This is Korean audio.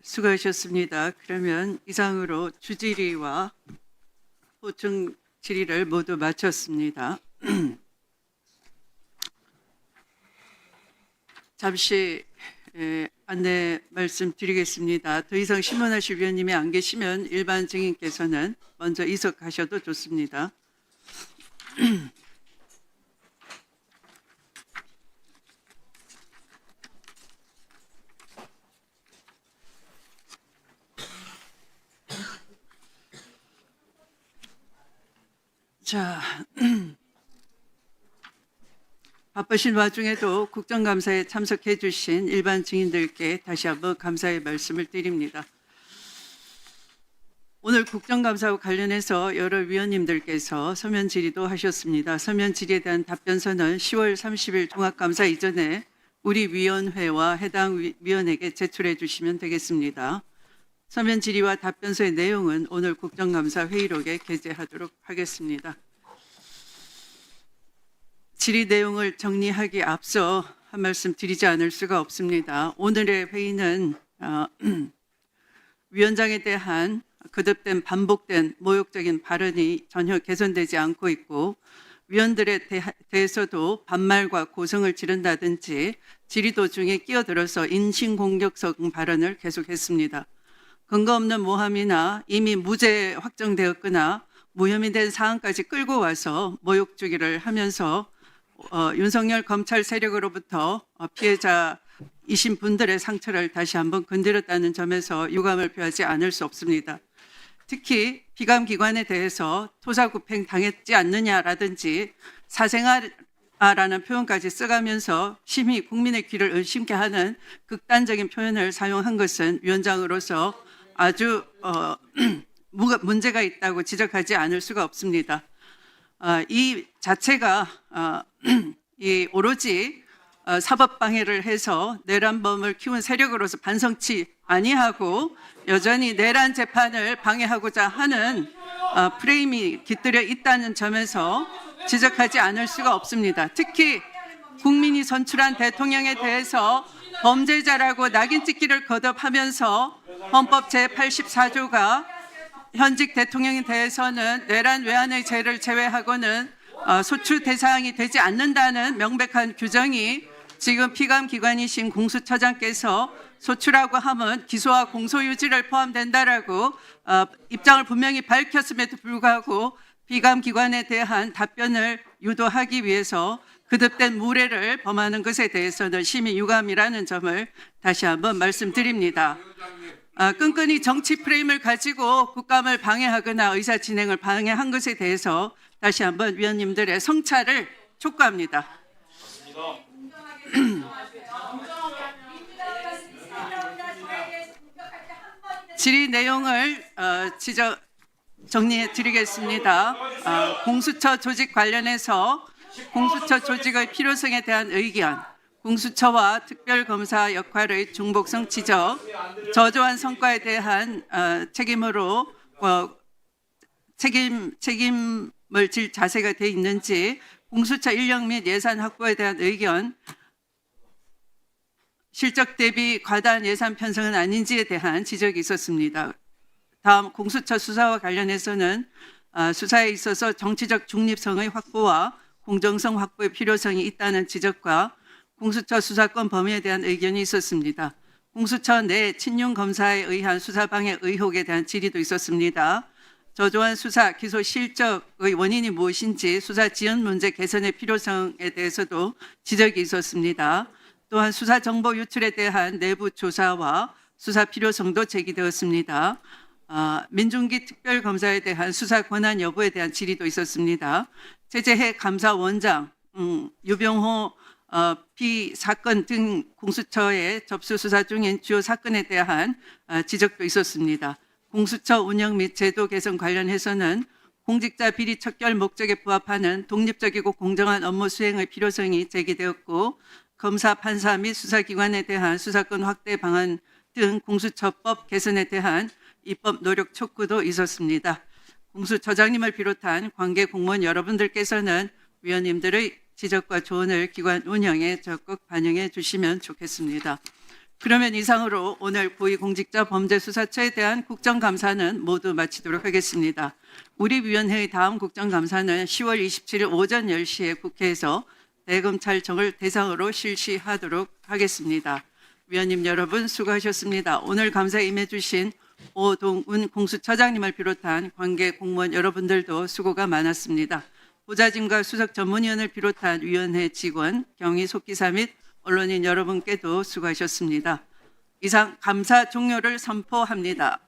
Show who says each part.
Speaker 1: 수고하셨습니다. 그러면 이상으로 주질의와 보충 질의를 모두 마쳤습니다. 잠시 안내 말씀드리겠습니다. 더 이상 신문하실 위원님이 안 계시면 일반 증인께서는 먼저 이석하셔도 좋습니다. 자, 바쁘신 와중에도 국정감사에 참석해 주신 일반 증인들께 다시 한번 감사의 말씀을 드립니다. 오늘 국정감사와 관련해서 여러 위원님들께서 서면 질의도 하셨습니다. 서면 질의에 대한 답변서는 10월 30일 종합감사 이전에 우리 위원회와 해당 위원에게 제출해 주시면 되겠습니다. 서면 질의와 답변서의 내용은 오늘 국정감사 회의록에 게재하도록 하겠습니다. 질의 내용을 정리하기 앞서 한 말씀 드리지 않을 수가 없습니다. 오늘의 회의는 위원장에 대한 거듭된 반복된 모욕적인 발언이 전혀 개선되지 않고 있고 위원들에 대해서도 반말과 고성을 지른다든지 질의 도중에 끼어들어서 인신공격성 발언을 계속했습니다. 근거 없는 모함이나 이미 무죄 확정되었거나 무혐의 된 사안까지 끌고 와서 모욕주기를 하면서 윤석열 검찰 세력으로부터 피해자이신 분들의 상처를 다시 한번 건드렸다는 점에서 유감을 표하지 않을 수 없습니다. 특히 비감기관에 대해서 토사구팽 당했지 않느냐라든지 사생아라는 표현까지 써가면서 심히 국민의 귀를 의심케 하는 극단적인 표현을 사용한 것은 위원장으로서 아주 문제가 있다고 지적하지 않을 수가 없습니다. 이 자체가 이 오로지 사법방해를 해서 내란범을 키운 세력으로서 반성치 아니하고 여전히 내란 재판을 방해하고자 하는 프레임이 깃들여 있다는 점에서 지적하지 않을 수가 없습니다. 특히 국민이 선출한 대통령에 대해서 범죄자라고 낙인 찍기를 거듭하면서 헌법 제84조가 현직 대통령에 대해서는 내란 외환의 죄를 제외하고는 소추 대상이 되지 않는다는 명백한 규정이 지금 피감기관이신 공수처장께서 소추라고 하면 기소와 공소유지를 포함된다라고 입장을 분명히 밝혔음에도 불구하고 피감기관에 대한 답변을 유도하기 위해서 거듭된 무례를 범하는 것에 대해서는 심히 유감이라는 점을 다시 한번 말씀드립니다. 끈끈이 정치 프레임을 가지고 국감을 방해하거나 의사 진행을 방해한 것에 대해서 다시 한번 위원님들의 성찰을 촉구합니다. 질의 내용을 정리해 드리겠습니다. 공수처 조직 관련해서 공수처 조직의 필요성에 대한 의견, 공수처와 특별검사 역할의 중복성 지적, 저조한 성과에 대한 책임을 질 자세가 돼 있는지, 공수처 인력 및 예산 확보에 대한 의견, 실적 대비 과다한 예산 편성은 아닌지에 대한 지적이 있었습니다. 다음 공수처 수사와 관련해서는 수사에 있어서 정치적 중립성의 확보와 공정성 확보의 필요성이 있다는 지적과 공수처 수사권 범위에 대한 의견이 있었습니다. 공수처 내 친윤 검사에 의한 수사방해 의혹에 대한 질의도 있었습니다. 저조한 수사, 기소 실적의 원인이 무엇인지 수사 지연 문제 개선의 필요성에 대해서도 지적이 있었습니다. 또한 수사 정보 유출에 대한 내부 조사와 수사 필요성도 제기되었습니다. 민중기 특별검사에 대한 수사 권한 여부에 대한 질의도 있었습니다. 최재해 감사원장, 유병호 피사건 등 공수처에 접수 수사 중인 주요 사건에 대한 지적도 있었습니다. 공수처 운영 및 제도 개선 관련해서는 공직자 비리 척결 목적에 부합하는 독립적이고 공정한 업무 수행의 필요성이 제기되었고, 검사, 판사 및 수사기관에 대한 수사권 확대 방안 등 공수처법 개선에 대한 입법 노력 촉구도 있었습니다. 공수처장님을 비롯한 관계 공무원 여러분들께서는 위원님들의 지적과 조언을 기관 운영에 적극 반영해 주시면 좋겠습니다. 그러면 이상으로 오늘 고위공직자범죄수사처에 대한 국정감사는 모두 마치도록 하겠습니다. 우리 위원회의 다음 국정감사는 10월 27일 오전 10시에 국회에서 대검찰청을 대상으로 실시하도록 하겠습니다. 위원님 여러분 수고하셨습니다. 오늘 감사에 임해주신 오동훈 공수처장님을 비롯한 관계 공무원 여러분들도 수고가 많았습니다. 보좌진과 수석 전문위원을 비롯한 위원회 직원, 경위 속기사 및 언론인 여러분께도 수고하셨습니다. 이상 감사 종료를 선포합니다.